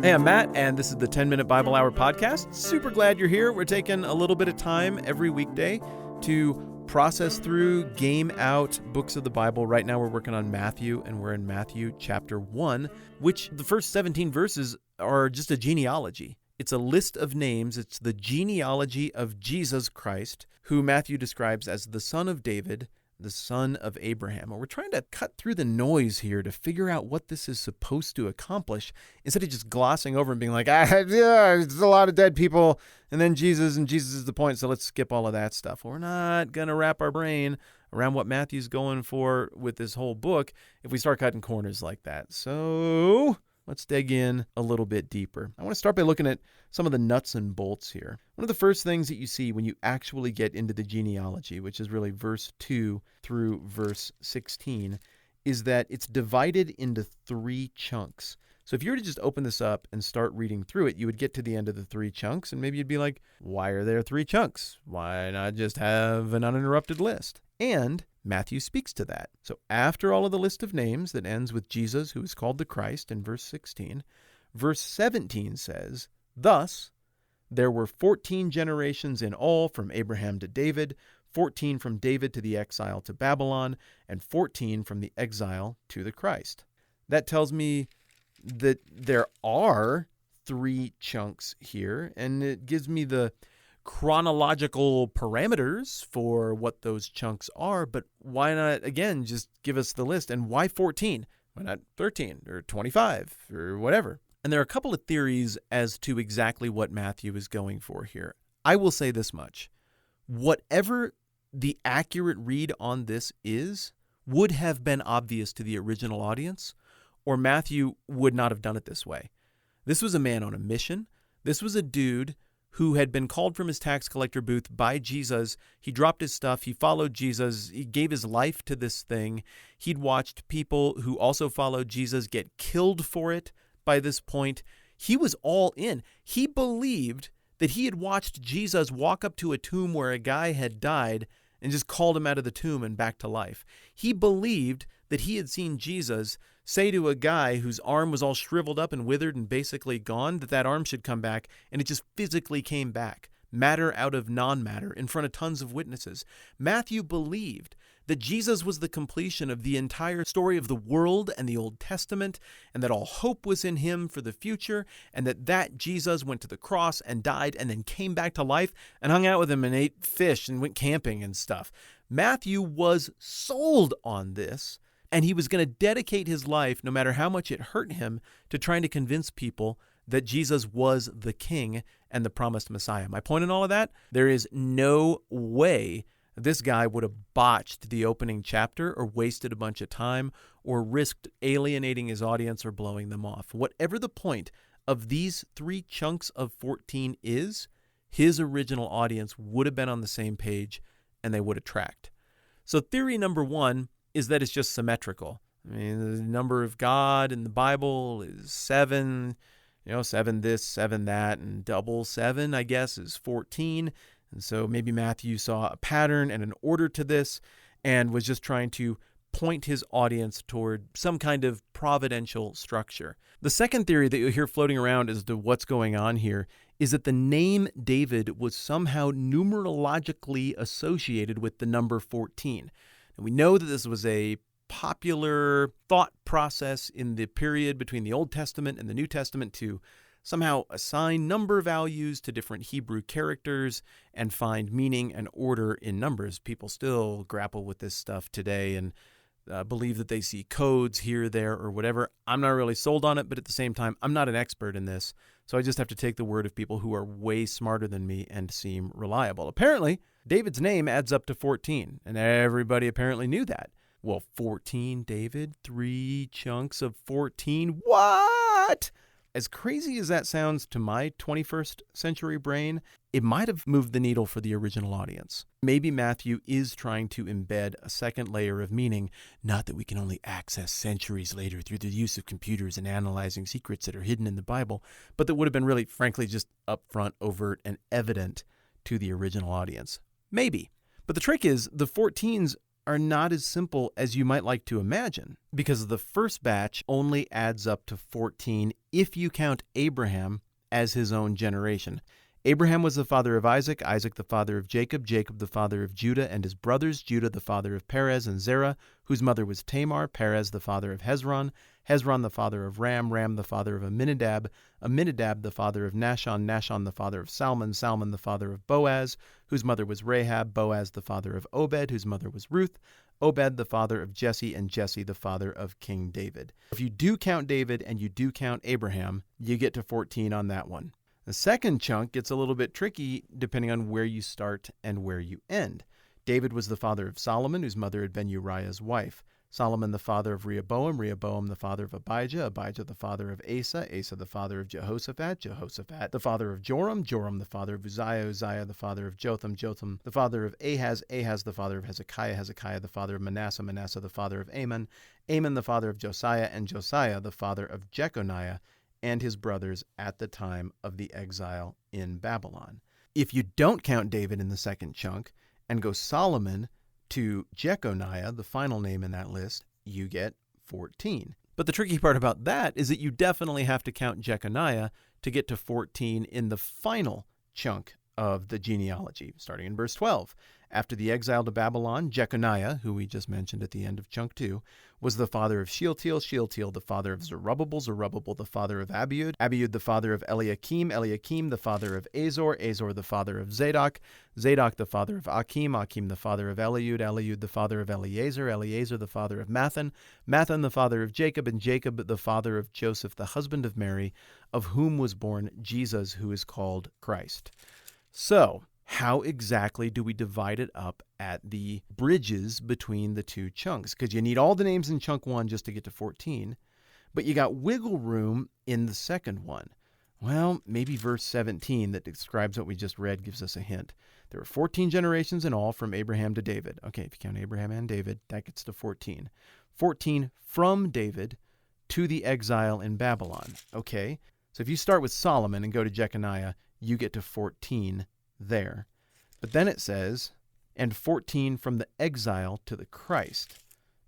Hey, I'm Matt, and this is the 10-Minute Bible Hour podcast. Super glad you're here. We're taking a little bit of time every weekday to process through, game out books of the Bible. Right now we're working on Matthew, and we're in Matthew chapter 1, which the first 17 verses are just a genealogy. It's a list of names. It's the genealogy of Jesus Christ, who Matthew describes as the son of David, the son of Abraham. And we're trying to cut through the noise here to figure out what this is supposed to accomplish instead of just glossing over and being like, yeah, there's a lot of dead people, and then Jesus, and Jesus is the point, so let's skip all of that stuff. We're not going to wrap our brain around what Matthew's going for with this whole book if we start cutting corners like that. So let's dig in a little bit deeper. I want to start by looking at some of the nuts and bolts here. One of the first things that you see when you actually get into the genealogy, which is really verse 2 through verse 16, is that it's divided into 3 chunks. So if you were to just open this up and start reading through it, you would get to the end of the 3 chunks, and maybe you'd be like, why are there 3 chunks? Why not just have an uninterrupted list? And Matthew speaks to that. So after all of the list of names that ends with Jesus, who is called the Christ in verse 16, verse 17 says, "Thus there were 14 generations in all from Abraham to David, 14 from David to the exile to Babylon, and 14 from the exile to the Christ." That tells me that there are 3 chunks here, and it gives me the chronological parameters for what those chunks are, but why not, again, just give us the list? And why 14? Why not 13 or 25 or whatever? And there are a couple of theories as to exactly what Matthew is going for here. I will say this much. Whatever the accurate read on this is would have been obvious to the original audience, or Matthew would not have done it this way. This was a man on a mission. This was a dude who had been called from his tax collector booth by Jesus. He dropped his stuff. He followed Jesus. He gave his life to this thing. He'd watched people who also followed Jesus get killed for it by this point. He was all in. He believed that he had watched Jesus walk up to a tomb where a guy had died and just called him out of the tomb and back to life. He believed that he had seen Jesus say to a guy whose arm was all shriveled up and withered and basically gone, that arm should come back, and it just physically came back. Matter out of non-matter in front of tons of witnesses. Matthew believed that Jesus was the completion of the entire story of the world and the Old Testament, and that all hope was in him for the future, and that Jesus went to the cross and died and then came back to life and hung out with him and ate fish and went camping and stuff. Matthew was sold on this, and he was going to dedicate his life, no matter how much it hurt him, to trying to convince people that Jesus was the king and the promised Messiah. My point in all of that, there is no way this guy would have botched the opening chapter or wasted a bunch of time or risked alienating his audience or blowing them off. Whatever the point of these 3 chunks of 14 is, his original audience would have been on the same page and they would have tracked. So theory number 1 is that it's just symmetrical. I mean, the number of God in the Bible is 7, 7 this, 7 that, and double 7, I guess, is 14. And so maybe Matthew saw a pattern and an order to this and was just trying to point his audience toward some kind of providential structure. The second theory that you'll hear floating around as to what's going on here is that the name David was somehow numerologically associated with the number 14. And we know that this was a popular thought process in the period between the Old Testament and the New Testament to somehow assign number values to different Hebrew characters and find meaning and order in numbers. People still grapple with this stuff today and believe that they see codes here, there, or whatever. I'm not really sold on it, but at the same time, I'm not an expert in this, so I just have to take the word of people who are way smarter than me and seem reliable. Apparently, David's name adds up to 14, and everybody apparently knew that. Well, 14, David, 3 chunks of 14, what? As crazy as that sounds to my 21st century brain, it might have moved the needle for the original audience. Maybe Matthew is trying to embed a second layer of meaning, not that we can only access centuries later through the use of computers and analyzing secrets that are hidden in the Bible, but that would have been really, frankly, just upfront, overt, and evident to the original audience. Maybe. But the trick is, the 14s are not as simple as you might like to imagine, because the first batch only adds up to 14 if you count Abraham as his own generation. Abraham was the father of Isaac, Isaac the father of Jacob, Jacob the father of Judah and his brothers, Judah the father of Perez and Zerah, whose mother was Tamar, Perez the father of Hezron, Hezron the father of Ram, Ram the father of Amminadab, Amminadab the father of Nahshon, Nahshon the father of Salmon, Salmon the father of Boaz, whose mother was Rahab, Boaz the father of Obed, whose mother was Ruth, Obed the father of Jesse, and Jesse the father of King David. If you do count David and you do count Abraham, you get to 14 on that one. The second chunk gets a little bit tricky depending on where you start and where you end. David was the father of Solomon, whose mother had been Uriah's wife. Solomon the father of Rehoboam, Rehoboam the father of Abijah, Abijah the father of Asa, Asa the father of Jehoshaphat, Jehoshaphat the father of Joram, Joram the father of Uzziah, Uzziah the father of Jotham, Jotham the father of Ahaz, Ahaz the father of Hezekiah, Hezekiah the father of Manasseh, Manasseh the father of Amon, Amon the father of Josiah, and Josiah the father of Jeconiah, and his brothers at the time of the exile in Babylon. If you don't count David in the second chunk and go Solomon to Jeconiah, the final name in that list, you get 14. But the tricky part about that is that you definitely have to count Jeconiah to get to 14 in the final chunk of the genealogy, starting in verse 12. After the exile to Babylon, Jeconiah, who we just mentioned at the end of chunk 2, was the father of Shealtiel, Shealtiel the father of Zerubbabel, Zerubbabel the father of Abiud, Abiud the father of Eliakim, Eliakim the father of Azor, Azor the father of Zadok, Zadok the father of Achim, Achim the father of Eliud, Eliud the father of Eleazar, Eleazar the father of Mathan, Mathan the father of Jacob, and Jacob the father of Joseph, the husband of Mary, of whom was born Jesus, who is called Christ. So, how exactly do we divide it up at the bridges between the two chunks? Because you need all the names in chunk 1 just to get to 14, but you got wiggle room in the second one. Well, maybe verse 17 that describes what we just read gives us a hint. There were 14 generations in all from Abraham to David. Okay, if you count Abraham and David, that gets to 14. 14 from David to the exile in Babylon. Okay, so if you start with Solomon and go to Jeconiah, you get to 14 there. But then it says, and 14 from the exile to the Christ.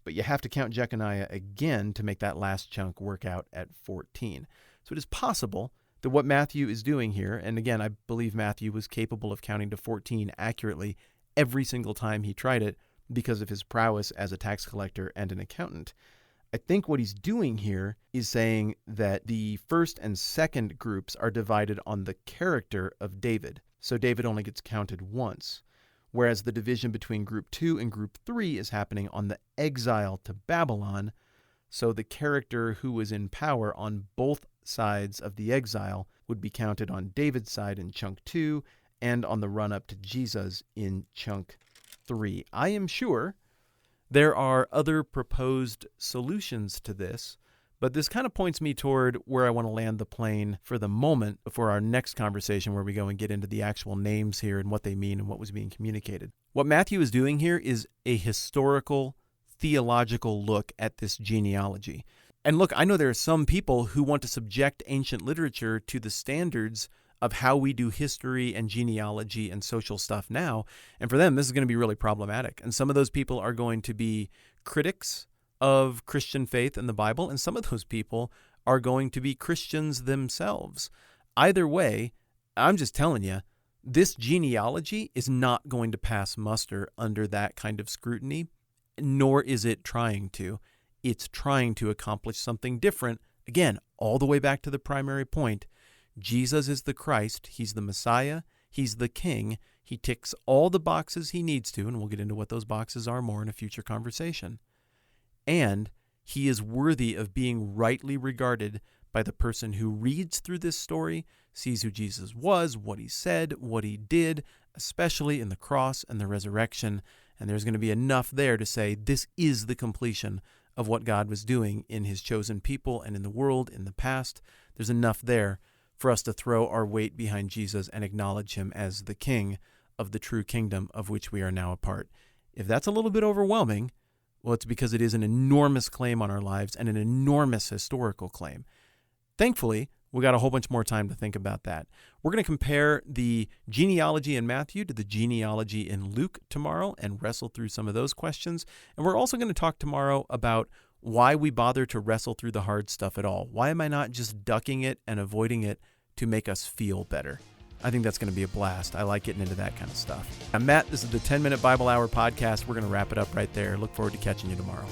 But you have to count Jeconiah again to make that last chunk work out at 14. So it is possible that what Matthew is doing here, and again, I believe Matthew was capable of counting to 14 accurately every single time he tried it because of his prowess as a tax collector and an accountant. I think what he's doing here is saying that the first and second groups are divided on the character of David. So David only gets counted once, whereas the division between group 2 and group 3 is happening on the exile to Babylon. So the character who was in power on both sides of the exile would be counted on David's side in chunk 2 and on the run-up to Jesus in chunk 3. I am sure there are other proposed solutions to this, but this kind of points me toward where I want to land the plane for the moment before our next conversation where we go and get into the actual names here and what they mean and what was being communicated. What Matthew is doing here is a historical, theological look at this genealogy. And look, I know there are some people who want to subject ancient literature to the standards of how we do history and genealogy and social stuff now. And for them, this is going to be really problematic. And some of those people are going to be critics of Christian faith and the Bible, and some of those people are going to be Christians themselves. Either way, I'm just telling you, this genealogy is not going to pass muster under that kind of scrutiny, nor is it trying to. It's trying to accomplish something different. Again, all the way back to the primary point. Jesus is the Christ. He's the Messiah. He's the King. He ticks all the boxes he needs to, and we'll get into what those boxes are more in a future conversation. And he is worthy of being rightly regarded by the person who reads through this story, sees who Jesus was, what he said, what he did, especially in the cross and the resurrection. And there's going to be enough there to say this is the completion of what God was doing in his chosen people and in the world in the past. There's enough there for us to throw our weight behind Jesus and acknowledge him as the King of the true kingdom of which we are now a part. If that's a little bit overwhelming, well, it's because it is an enormous claim on our lives and an enormous historical claim. Thankfully, we got a whole bunch more time to think about that. We're going to compare the genealogy in Matthew to the genealogy in Luke tomorrow and wrestle through some of those questions. And we're also going to talk tomorrow about why we bother to wrestle through the hard stuff at all. Why am I not just ducking it and avoiding it to make us feel better? I think that's going to be a blast. I like getting into that kind of stuff. I'm Matt. This is the 10 Minute Bible Hour podcast. We're going to wrap it up right there. Look forward to catching you tomorrow.